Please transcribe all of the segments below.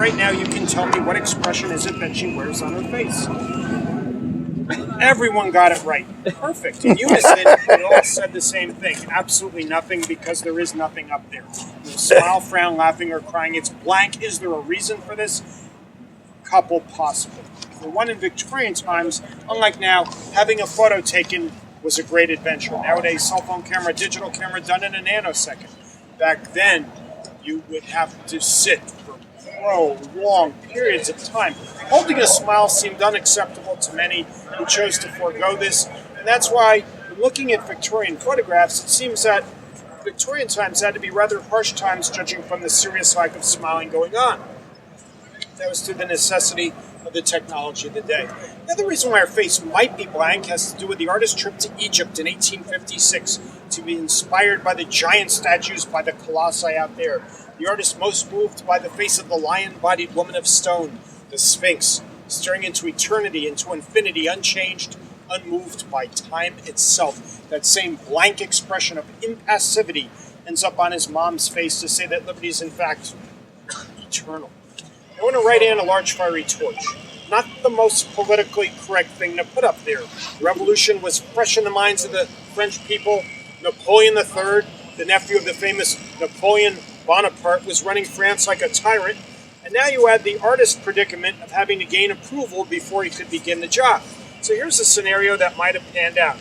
Right now, you can tell me what expression is it that she wears on her face. Everyone got it right. Perfect. In unison, we all said the same thing. Absolutely nothing, because there is nothing up there. No smile, frown, laughing, or crying. It's blank. Is there a reason for this? Couple possible. For one, in Victorian times, unlike now, having a photo taken was a great adventure. Nowadays, cell phone camera, digital camera, done in a nanosecond. Back then, you would have to sit for long periods of time. Holding a smile seemed unacceptable to many who chose to forego this, and that's why, looking at Victorian photographs, it seems that Victorian times had to be rather harsh times, judging from the serious lack of smiling going on. That was to the necessity of the technology of the day. Another reason why our face might be blank has to do with the artist's trip to Egypt in 1856 to be inspired by the giant statues by the colossi out there. The artist most moved by the face of the lion-bodied woman of stone, the Sphinx, staring into eternity, into infinity, unchanged, unmoved by time itself. That same blank expression of impassivity ends up on his mom's face to say that liberty is in fact eternal. I want to write in a large fiery torch. Not the most politically correct thing to put up there. The revolution was fresh in the minds of the French people. Napoleon III, the nephew of the famous Napoleon Bonaparte, was running France like a tyrant. And now you add the artist's predicament of having to gain approval before he could begin the job. So here's a scenario that might have panned out.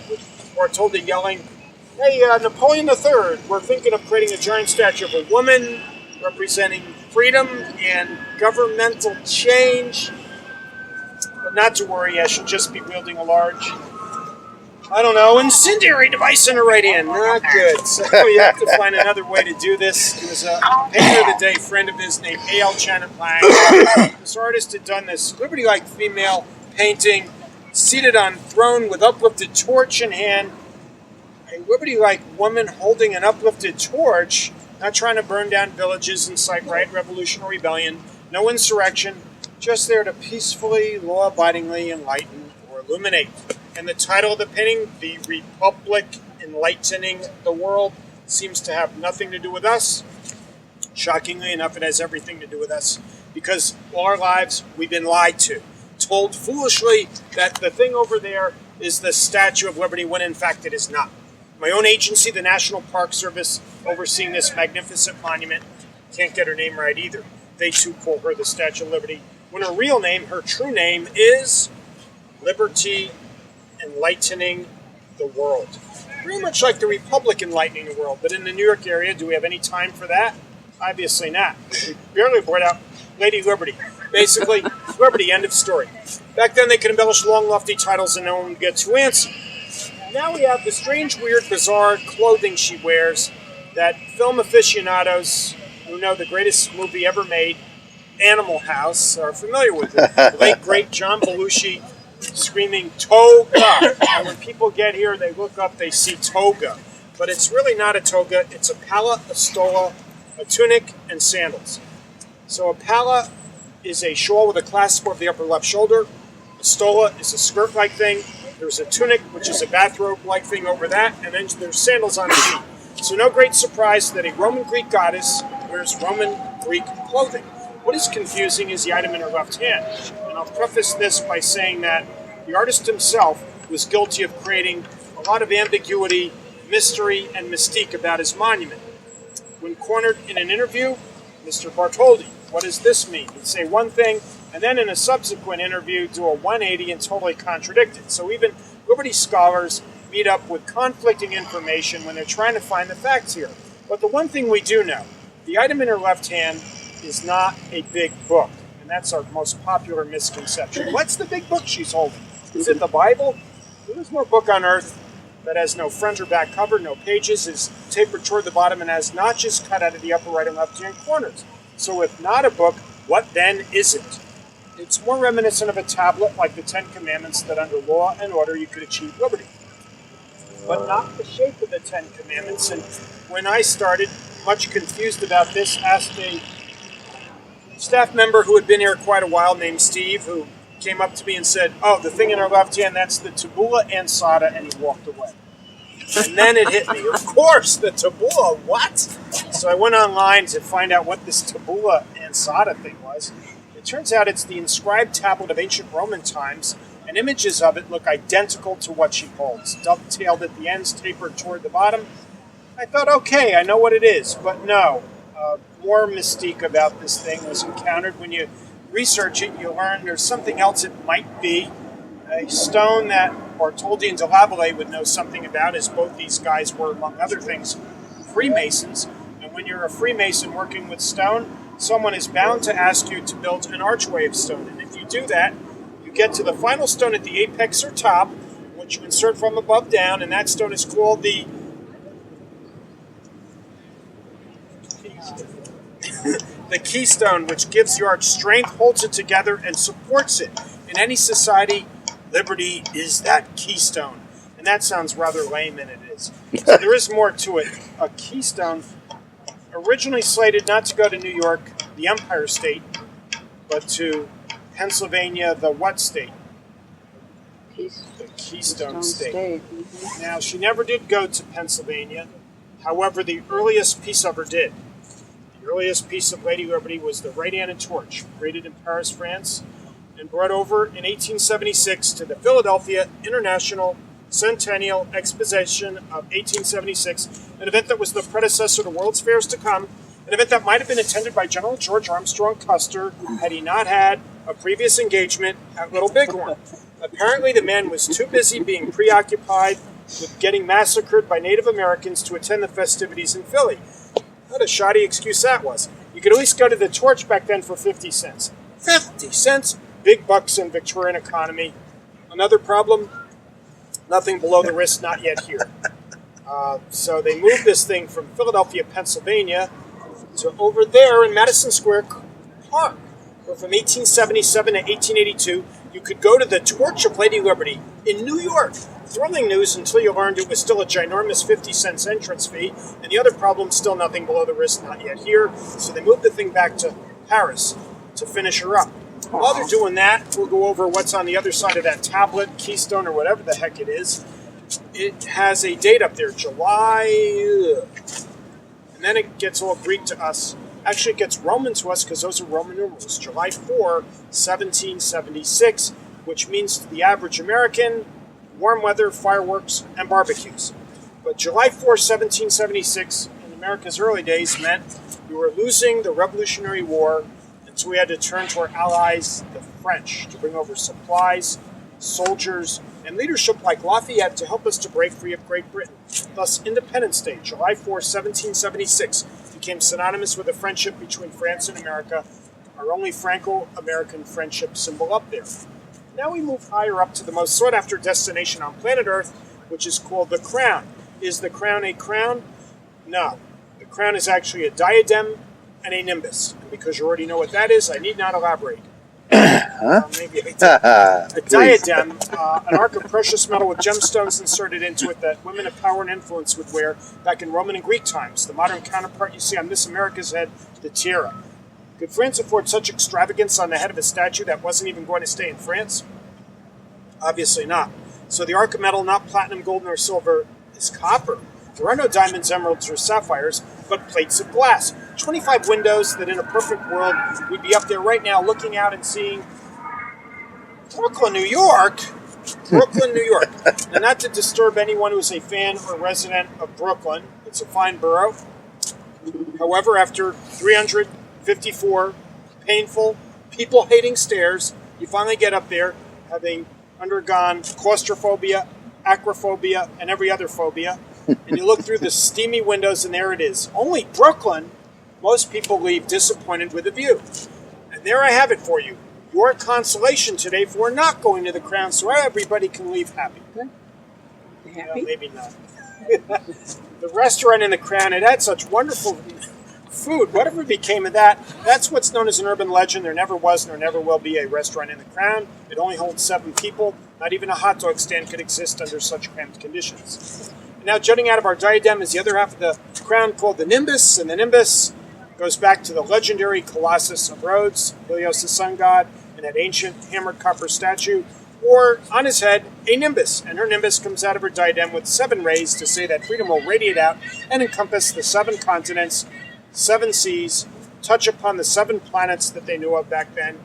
We're told to yelling, "Hey, Napoleon III, we're thinking of creating a giant statue of a woman representing freedom and governmental change. But not to worry, I should just be wielding a large, incendiary device in her right hand." Not good. So you have to find another way to do this. It was a painter of the day friend of his named A.L. Janet Lang. This artist had done this liberty-like female painting, seated on throne with uplifted torch in hand. A liberty-like woman holding an uplifted torch, not trying to burn down villages, incite riot, revolution, or rebellion. No insurrection, just there to peacefully, law-abidingly enlighten or illuminate. And the title of the painting, "The Republic Enlightening the World," seems to have nothing to do with us. Shockingly enough, it has everything to do with us, because all our lives we've been lied to, told foolishly that the thing over there is the Statue of Liberty, when in fact it is not. My own agency, the National Park Service, overseeing this magnificent monument, can't get her name right either. They too call her the Statue of Liberty, when her real name, her true name, is Liberty Enlightening the World. Pretty much like the Republic enlightening the world, but in the New York area, do we have any time for that? Obviously not. We barely brought out Lady Liberty. Basically, Liberty, end of story. Back then, they could embellish long, lofty titles and no one would get too antsy. Now we have the strange, weird, bizarre clothing she wears that film aficionados who know the greatest movie ever made, Animal House, are familiar with it. The late, great John Belushi screaming, "Toga!" And when people get here, they look up, they see toga. But it's really not a toga. It's a palla, a stola, a tunic, and sandals. So a palla is a shawl with a clasp over the upper left shoulder. A stola is a skirt-like thing. There's a tunic, which is a bathrobe-like thing over that, and then there's sandals on her feet. So no great surprise that a Roman Greek goddess wears Roman Greek clothing. What is confusing is the item in her left hand. And I'll preface this by saying that the artist himself was guilty of creating a lot of ambiguity, mystery, and mystique about his monument. When cornered in an interview, "Mr. Bartholdi, what does this mean?" He'd say one thing, and then in a subsequent interview do a 180 and totally contradict it. So even Liberty scholars meet up with conflicting information when they're trying to find the facts here. But the one thing we do know, the item in her left hand is not a big book, and that's our most popular misconception. What's the big book she's holding? Is it the Bible? There's no book on earth that has no front or back cover, no pages, is tapered toward the bottom, and has notches cut out of the upper right and left hand corners. So if not a book, what then is it? It's more reminiscent of a tablet like the Ten Commandments, that under law and order you could achieve liberty. But not the shape of the Ten Commandments. And when I started, much confused about this, asked a staff member who had been here quite a while named Steve, who came up to me and said, "Oh, the thing in her left hand, that's the tabula ansata," and he walked away. And then it hit me. Of course, the tabula, what? So I went online to find out what this tabula ansata thing was. turns out it's the inscribed tablet of ancient Roman times, and images of it look identical to what she holds, dovetailed at the ends, tapered toward the bottom. I thought, okay, I know what it is, but no. More mystique about this thing was encountered. When you research it, you learn there's something else it might be. A stone that Bartholdi and de Lavallee would know something about, as both these guys were, among other things, Freemasons. And when you're a Freemason working with stone, someone is bound to ask you to build an archway of stone. And if you do that, you get to the final stone at the apex or top, which you insert from above down, and that stone is called the the keystone, which gives the arch strength, holds it together, and supports it. In any society, liberty is that keystone. And that sounds rather lame, and it is. So there is more to it. A keystone, originally slated not to go to New York, the Empire State, but to Pennsylvania, the what state? The Keystone State. Mm-hmm. Now, she never did go to Pennsylvania. However, the earliest piece of her did. The earliest piece of Lady Liberty was the right hand and torch, created in Paris, France, and brought over in 1876 to the Philadelphia International Centennial Exposition of 1876, an event that was the predecessor to World's Fairs to come, an event that might have been attended by General George Armstrong Custer had he not had a previous engagement at Little Bighorn. Apparently, the man was too busy being preoccupied with getting massacred by Native Americans to attend the festivities in Philly. What a shoddy excuse that was. You could at least go to the torch back then for 50 cents. 50 cents? Big bucks in Victorian economy. Another problem? Nothing below the wrist, not yet here. So they moved this thing from Philadelphia, Pennsylvania, to over there in Madison Square Park, where from 1877 to 1882, you could go to the Torch of Lady Liberty in New York. Thrilling news until you learned it was still a ginormous 50 cents entrance fee, and the other problem, still nothing below the wrist, not yet here. So they moved the thing back to Paris to finish her up. While they're doing that, we'll go over what's on the other side of that tablet, keystone, or whatever the heck it is. It has a date up there, July, and then it gets all Greek to us. Actually, it gets Roman to us because those are Roman numerals. July 4, 1776, which means to the average American, warm weather, fireworks, and barbecues. But July 4, 1776, in America's early days, meant we were losing the Revolutionary War, and so we had to turn to our allies, the French, to bring over supplies, soldiers, and leadership like Lafayette to help us to break free of Great Britain. Thus, Independence Day, July 4, 1776, became synonymous with a friendship between France and America, our only Franco-American friendship symbol up there. Now we move higher up to the most sought-after destination on planet Earth, which is called the Crown. Is the crown a crown? No. The crown is actually a diadem and a nimbus. And because you already know what that is, I need not elaborate. Maybe I do. A diadem, an arc of precious metal with gemstones inserted into it that women of power and influence would wear back in Roman and Greek times. The modern counterpart you see on Miss America's head, the tiara. Could France afford such extravagance on the head of a statue that wasn't even going to stay in France? Obviously not. So the arc of metal, not platinum, gold, nor silver, is copper. There are no diamonds, emeralds, or sapphires, but plates of glass. 25 windows that in a perfect world, we'd be up there right now looking out and seeing Brooklyn, New York. Brooklyn, New York. And not to disturb anyone who's a fan or resident of Brooklyn. It's a fine borough. However, after 354 painful, people-hating stairs, you finally get up there, having undergone claustrophobia, acrophobia, and every other phobia. And you look through the steamy windows, and there it is. Only Brooklyn. Most people leave disappointed with the view. And there I have it for you. Your consolation today for not going to the Crown, so everybody can leave happy. Happy? Maybe not. The restaurant in the Crown, it had such wonderful food. Whatever became of that, that's what's known as an urban legend. There never was nor never will be a restaurant in the Crown. It only holds 7 people. Not even a hot dog stand could exist under such cramped conditions. And now jutting out of our diadem is the other half of the crown called the nimbus, and the nimbus goes back to the legendary Colossus of Rhodes, Helios the sun god, and that ancient hammered copper statue, or on his head, a nimbus. And her nimbus comes out of her diadem with 7 rays to say that freedom will radiate out and encompass the 7 continents, 7 seas, touch upon the 7 planets that they knew of back then,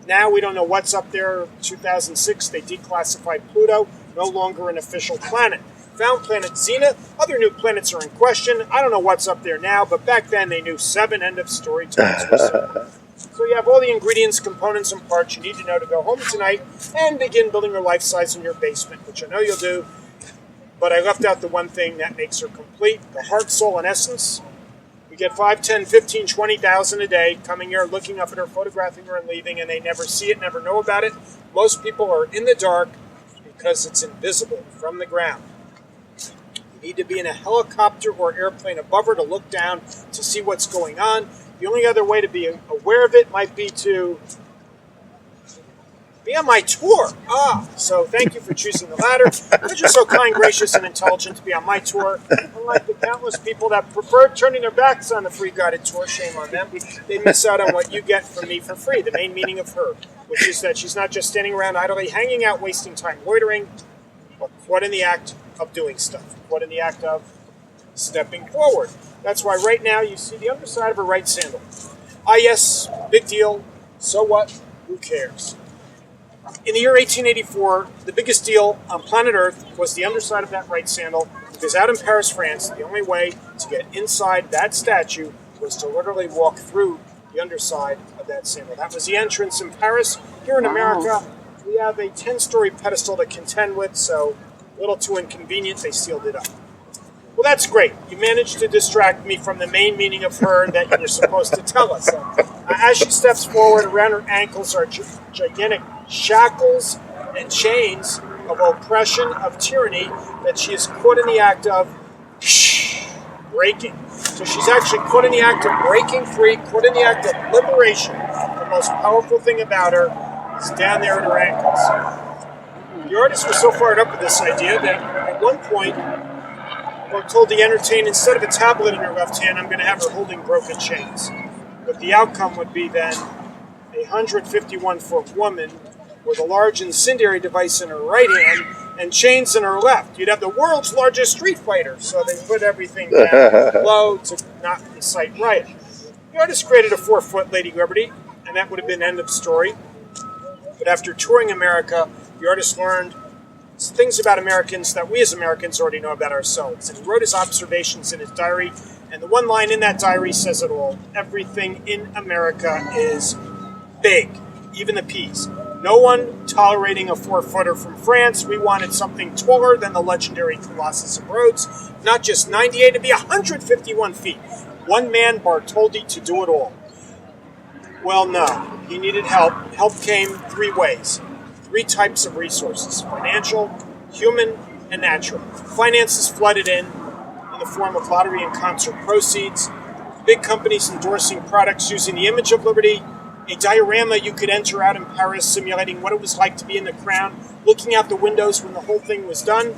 Now we don't know what's up there. 2006, they declassified Pluto, no longer an official planet. Found planet Xena. Other new planets are in question. I don't know what's up there now, but back then they knew 7 end of story times were simple. So you have all the ingredients, components, and parts you need to know to go home tonight and begin building her life size in your basement, which I know you'll do. But I left out the one thing that makes her complete, the heart, soul, and essence. We get 5, 10, 15, 20,000 a day coming here, looking up at her, photographing her, and leaving, and they never see it, never know about it. Most people are in the dark because it's invisible from the ground. You need to be in a helicopter or airplane above her to look down to see what's going on. The only other way to be aware of it might be to be on my tour. So thank you for choosing the latter. Because you're so kind, gracious, and intelligent to be on my tour. Unlike the countless people that prefer turning their backs on the free guided tour, shame on them. They miss out on what you get from me for free, the main meaning of her, which is that she's not just standing around idly hanging out, wasting time loitering, but caught in the act of doing stuff, caught in the act of stepping forward. That's why right now you see the underside of her right sandal. Yes, big deal. So what? Who cares? In the year 1884, the biggest deal on planet Earth was the underside of that right sandal, because out in Paris, France, the only way to get inside that statue was to literally walk through the underside of that sandal. That was the entrance in Paris. Here in America, we have a 10-story pedestal to contend with, so a little too inconvenient, they sealed it up. Well, that's great. You managed to distract me from the main meaning of her that you were supposed to tell us. As she steps forward, around her ankles are gigantic shackles and chains of oppression, of tyranny, that she is caught in the act of breaking. So she's actually caught in the act of breaking free, caught in the act of liberation. The most powerful thing about her is down there at her ankles. The artist was so fired up with this idea that at one point, we're told to entertain, instead of a tablet in her left hand, I'm going to have her holding broken chains. But the outcome would be then a 151-foot woman with a large incendiary device in her right hand and chains in her left. You'd have the world's largest street fighter, so they put everything down low to not incite riot. The artist created a 4-foot Lady Liberty, and that would have been end of story. But after touring America, the artist learned things about Americans that we as Americans already know about ourselves. And he wrote his observations in his diary, and the one line in that diary says it all. Everything in America is big, even the P's. No one tolerating a 4-footer from France. We wanted something taller than the legendary Colossus of Rhodes, not just 98, to be 151 feet. One man, Bartholdi, to do it all. Well, no, he needed help. Help came 3 ways. 3 types of resources: financial, human, and natural. Finances flooded in the form of lottery and concert proceeds, big companies endorsing products using the image of liberty, a diorama you could enter out in Paris simulating what it was like to be in the crown, looking out the windows when the whole thing was done,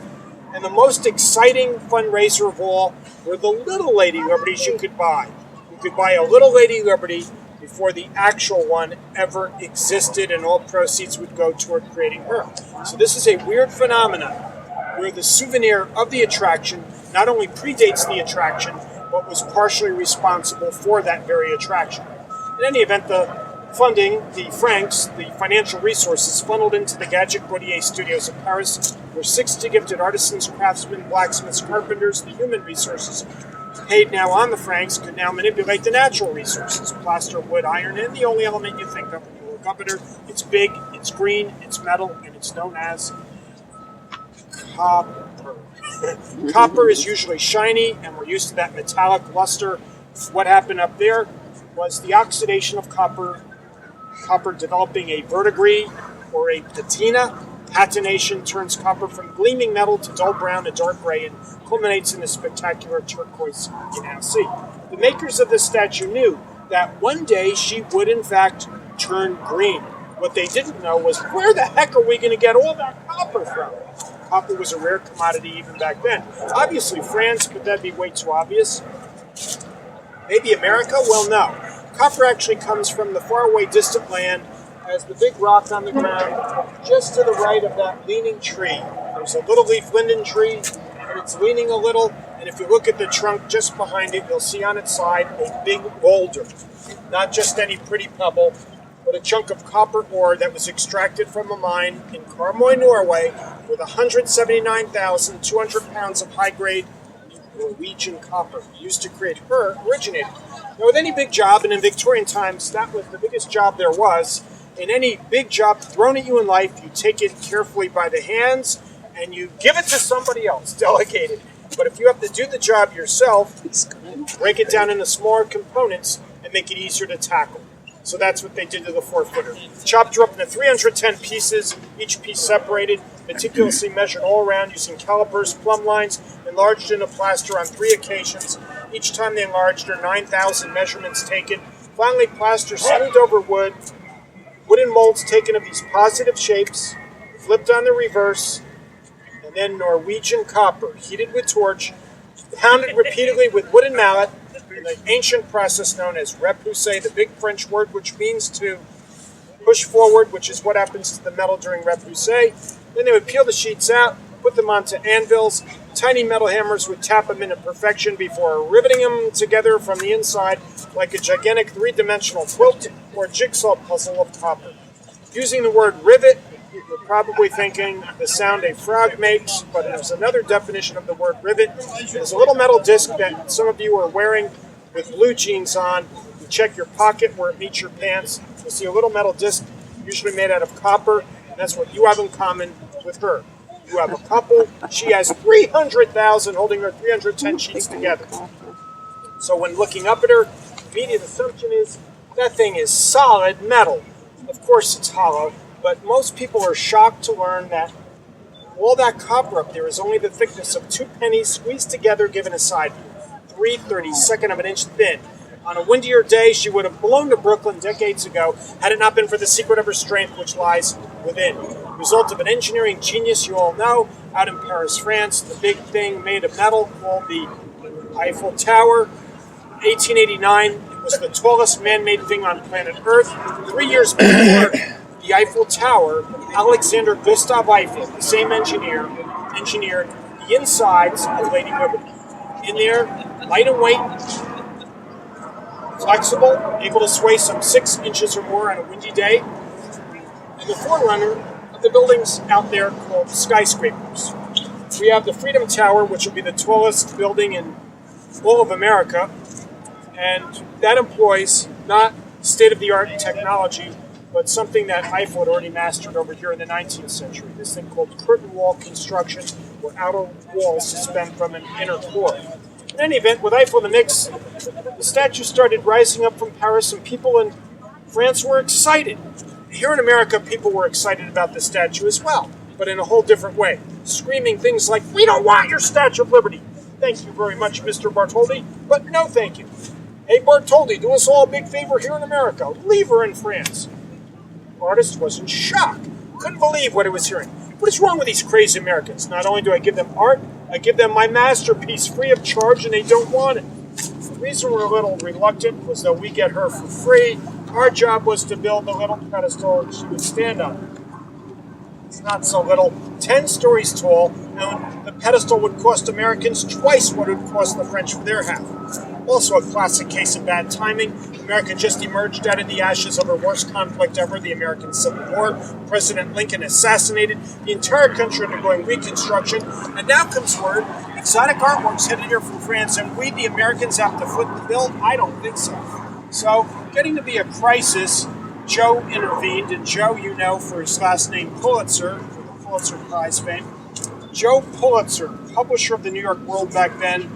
and the most exciting fundraiser of all were the little Lady Liberties you could buy. You could buy a little Lady Liberty before the actual one ever existed, and all proceeds would go toward creating her. So this is a weird phenomenon where the souvenir of the attraction not only predates the attraction, but was partially responsible for that very attraction. In any event, the funding, the francs, the financial resources funneled into the Gadget Gautier studios of Paris, where 60 gifted artisans, craftsmen, blacksmiths, carpenters, the human resources paid now on the francs, could now manipulate the natural resources: plaster, wood, iron, and the only element you think of when you look up at her. It's big, it's green, it's metal, and it's known as copper. Copper is usually shiny, and we're used to that metallic luster. What happened up there was the oxidation of copper developing a verdigris or a patina. Patination turns copper from gleaming metal to dull brown and dark gray and culminates in the spectacular turquoise you now see. The makers of this statue knew that one day she would in fact turn green. What they didn't know was, where the heck are we going to get all that copper from? Copper was a rare commodity even back then. Obviously France, but that'd be way too obvious. Maybe America? Well, no. Copper actually comes from the faraway distant land as the big rock on the ground just to the right of that leaning tree. There's a little leaf linden tree, and it's leaning a little, and if you look at the trunk just behind it, you'll see on its side a big boulder. Not just any pretty pebble, but a chunk of copper ore that was extracted from a mine in Karmøy, Norway, with 179,200 pounds of high-grade Norwegian copper used to create her originated. Now, with any big job, and in Victorian times, that was the biggest job there was. In any big job thrown at you in life, you take it carefully by the hands and you give it to somebody else, delegate it. But if you have to do the job yourself, break it down into smaller components and make it easier to tackle. So that's what they did to the 4-footer. Chopped her up into 310 pieces, each piece separated, meticulously measured all around using calipers, plumb lines, enlarged into plaster on 3 occasions. Each time they enlarged her, 9,000 measurements taken. Finally, plaster smoothed over wood, wooden molds taken of these positive shapes, flipped on the reverse, and then Norwegian copper, heated with torch, pounded repeatedly with wooden mallet, in the ancient process known as repousser, the big French word which means to push forward, which is what happens to the metal during repousser. Then they would peel the sheets out, put them onto anvils. Tiny metal hammers would tap them into perfection before riveting them together from the inside like a gigantic 3-dimensional quilt or jigsaw puzzle of copper. Using the word rivet, you're probably thinking the sound a frog makes, but there's another definition of the word rivet. There's a little metal disc that some of you are wearing with blue jeans on. You check your pocket where it meets your pants. You'll see a little metal disc, usually made out of copper, and that's what you have in common with her. You have a couple. She has 300,000 holding her 310 sheets together. So when looking up at her, the immediate assumption is that thing is solid metal. Of course it's hollow, but most people are shocked to learn that all that copper up there is only the thickness of 2 pennies squeezed together given a side view, 3/32 of an inch thin. On a windier day, she would have blown to Brooklyn decades ago had it not been for the secret of her strength which lies within. The result of an engineering genius you all know, out in Paris, France, the big thing made of metal called the Eiffel Tower. 1889, it was the tallest man-made thing on planet Earth. 3 years before the Eiffel Tower, Alexander Gustav Eiffel, the same engineer, engineered the insides of Lady Liberty. In there, light and weight, flexible, able to sway some 6 inches or more on a windy day, and the forerunner of the buildings out there called skyscrapers. We have the Freedom Tower, which will be the tallest building in all of America, and that employs not state-of-the-art technology, but something that Eiffel had already mastered over here in the 19th century, this thing called curtain wall construction, where outer walls suspend from an inner core. In any event, with Eiffel in the mix, the statue started rising up from Paris, and people in France were excited. Here in America, people were excited about the statue as well, but in a whole different way, screaming things like, "We don't want your Statue of Liberty! Thank you very much, Mr. Bartholdi, but no thank you. Hey, Bartholdi, do us all a big favor here in America. Leave her in France." The artist was in shock. Couldn't believe what he was hearing. What is wrong with these crazy Americans? Not only do I give them art, I give them my masterpiece free of charge, and they don't want it. The reason we're a little reluctant was that we get her for free. Our job was to build the little pedestal she would stand on. It's not so little, 10 stories tall, and the pedestal would cost Americans twice what it would cost the French for their half. Also a classic case of bad timing. America just emerged out of the ashes of her worst conflict ever, the American Civil War. President Lincoln assassinated, the entire country undergoing reconstruction, and now comes word, exotic artworks headed here from France, and we, the Americans, have to foot the bill? I don't think so. So, getting to be a crisis, Joe intervened, and Joe, you know, for his last name Pulitzer, for the Pulitzer Prize fame. Joe Pulitzer, publisher of the New York World back then,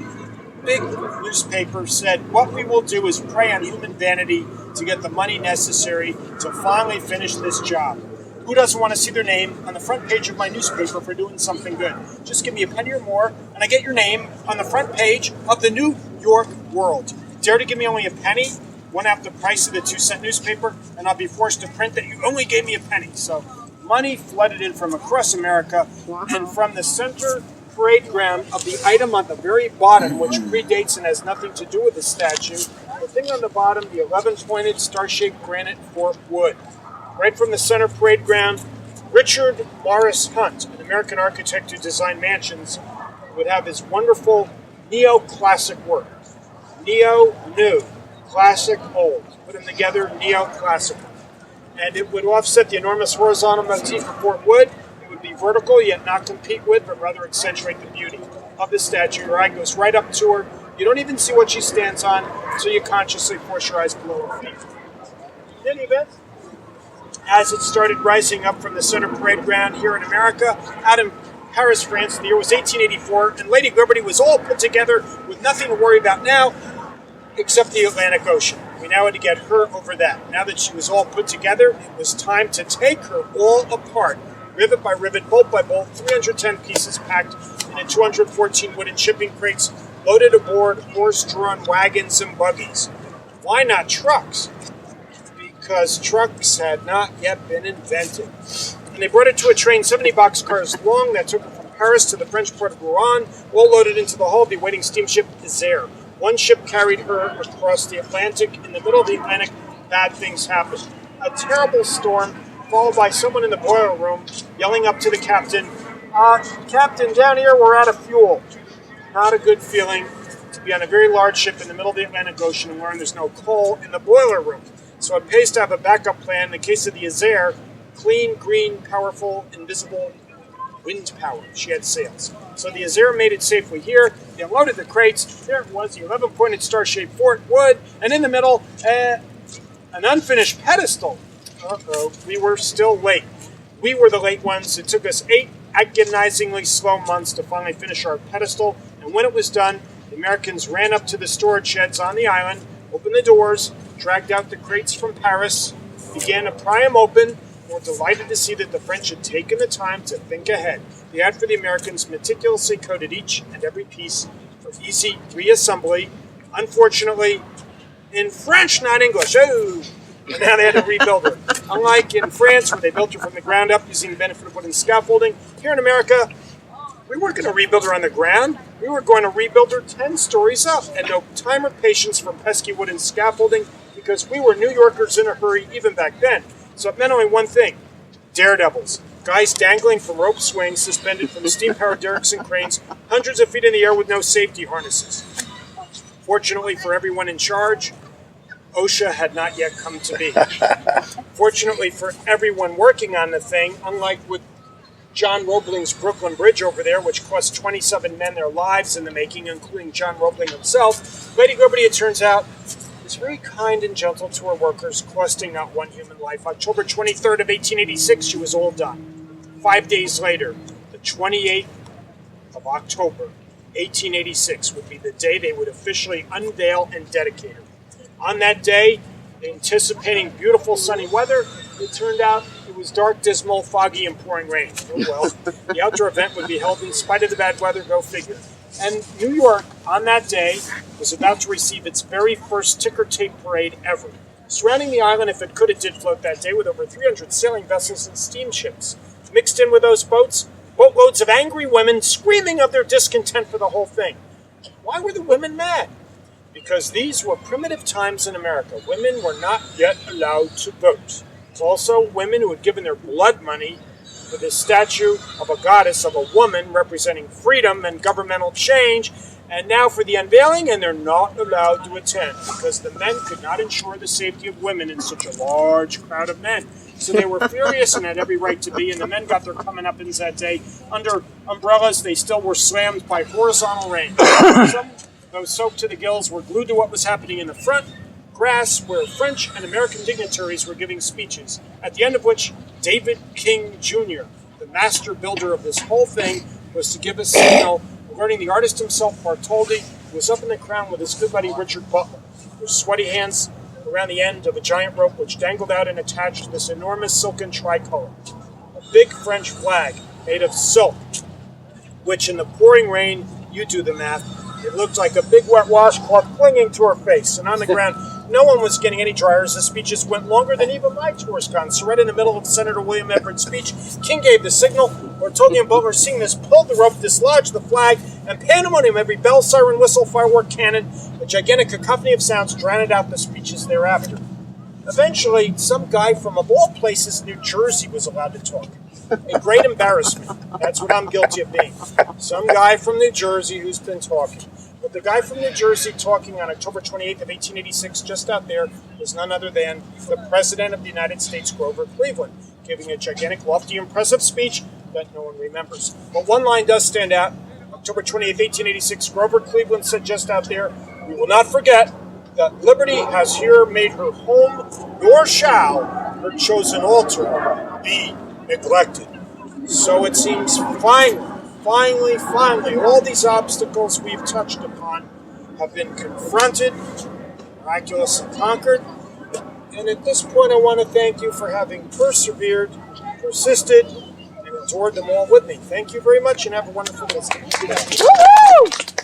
big newspaper, said, "What we will do is prey on human vanity to get the money necessary to finally finish this job. Who doesn't want to see their name on the front page of my newspaper for doing something good? Just give me a penny or more, and I get your name on the front page of the New York World. Dare to give me only a penny, 1/2 the price of the 2-cent newspaper, and I'll be forced to print that you only gave me a penny." So money flooded in from across America, and from the center parade ground of the item on the very bottom, which predates and has nothing to do with the statue, the thing on the bottom, the 11-pointed star-shaped granite fork wood. Right from the center parade ground, Richard Morris Hunt, an American architect who designed mansions, would have his wonderful neoclassic work. Neo, new. Classic, old. Put them together, neoclassical. and it would offset the enormous horizontal motif of Fort Wood. It would be vertical, yet not compete with, but rather accentuate the beauty of the statue. Your eye goes right up to her. You don't even see what she stands on, so you consciously force your eyes below her feet. In any event, as it started rising up from the center parade ground here in America, out in Paris, France, the year was 1884, and Lady Liberty was all put together with nothing to worry about now except the Atlantic Ocean. We now had to get her over that. Now that she was all put together, it was time to take her all apart, rivet by rivet, bolt by bolt, 310 pieces packed into 214 wooden shipping crates, loaded aboard horse-drawn wagons and buggies. Why not trucks? Because trucks had not yet been invented. And they brought it to a train 70 boxcars long that took her from Paris to the French port of Rouen, all loaded into the hull of the awaiting steamship Isère. One ship carried her across the Atlantic. In the middle of the Atlantic, bad things happened. A terrible storm, followed by someone in the boiler room yelling up to the captain, Captain, down here we're out of fuel. Not a good feeling to be on a very large ship in the middle of the Atlantic Ocean and learn there's no coal in the boiler room. So it pays to have a backup plan. In the case of the Isère, clean, green, powerful, invisible wind power. She had sails. So the Isère made it safely here. They unloaded the crates. There it was, the 11-pointed star-shaped Fort Wood, and in the middle, an unfinished pedestal. Uh-oh, we were still late. We were the late ones. It took us 8 agonizingly slow months to finally finish our pedestal, and when it was done, the Americans ran up to the storage sheds on the island, opened the doors, dragged out the crates from Paris, began to pry them open. We're delighted to see that the French had taken the time to think ahead. They had for the Americans meticulously coded each and every piece for easy reassembly. Unfortunately, in French, not English. Oh! And now they had to rebuild her. Unlike in France, where they built her from the ground up using the benefit of wooden scaffolding, here in America, we weren't going to rebuild her on the ground. We were going to rebuild her 10 stories up, and no time or patience for pesky wooden scaffolding, because we were New Yorkers in a hurry even back then. So it meant only one thing: daredevils. Guys dangling from rope swings suspended from steam-powered derricks and cranes, hundreds of feet in the air with no safety harnesses. Fortunately for everyone in charge, OSHA had not yet come to be. Fortunately for everyone working on the thing, unlike with John Roebling's Brooklyn Bridge over there, which cost 27 men their lives in the making, including John Roebling himself, Lady Liberty, it turns out, was very kind and gentle to her workers, costing not one human life. October 23rd of 1886, she was all done. 5 days later, the 28th of October, 1886, would be the day they would officially unveil and dedicate her. On that day, anticipating beautiful sunny weather, it turned out it was dark, dismal, foggy, and pouring rain. Oh well, the outdoor event would be held in spite of the bad weather, go figure. And New York, on that day, was about to receive its very first ticker tape parade ever. Surrounding the island, if it could, it did float that day with over 300 sailing vessels and steamships. Mixed in with those boats, boatloads of angry women screaming of their discontent for the whole thing. Why were the women mad? Because these were primitive times in America. Women were not yet allowed to vote. Also, women who had given their blood money for the statue of a goddess, of a woman representing freedom and governmental change, and now for the unveiling, and they're not allowed to attend because the men could not ensure the safety of women in such a large crowd of men. So they were furious and had every right to be, and the men got their comeuppance that day. Under umbrellas, they still were slammed by horizontal rain. Some, those soaked to the gills, were glued to what was happening in the front grass, where French and American dignitaries were giving speeches, at the end of which David King Jr., the master builder of this whole thing, was to give a signal regarding the artist himself, Bartholdi, who was up in the crown with his good buddy Richard Butler, with sweaty hands around the end of a giant rope which dangled out and attached to this enormous silken tricolor. A big French flag made of silk, which in the pouring rain, you do the math, it looked like a big wet washcloth clinging to her face, and on the ground, no one was getting any drier as the speeches went longer than even my tourist gun. So right in the middle of Senator William Everett's speech, King gave the signal. Bartholdi and Butler, seeing this, pulled the rope, dislodged the flag, and pandemonium, every bell, siren, whistle, firework, cannon, a gigantic cacophony of sounds drowned out the speeches thereafter. Eventually, some guy from, of all places, New Jersey was allowed to talk. A great embarrassment. That's what I'm guilty of being. Some guy from New Jersey who's been talking. But the guy from New Jersey talking on October 28th of 1886, just out there, was none other than the President of the United States, Grover Cleveland, giving a gigantic, lofty, impressive speech that no one remembers. But one line does stand out. October 28th, 1886, Grover Cleveland said just out there, "We will not forget that liberty has here made her home, nor shall her chosen altar be neglected." So it seems finally, all these obstacles we've touched upon have been confronted, miraculously conquered. And at this point, I want to thank you for having persevered, persisted, and endured them all with me. Thank you very much, and have a wonderful visit. Woo-hoo!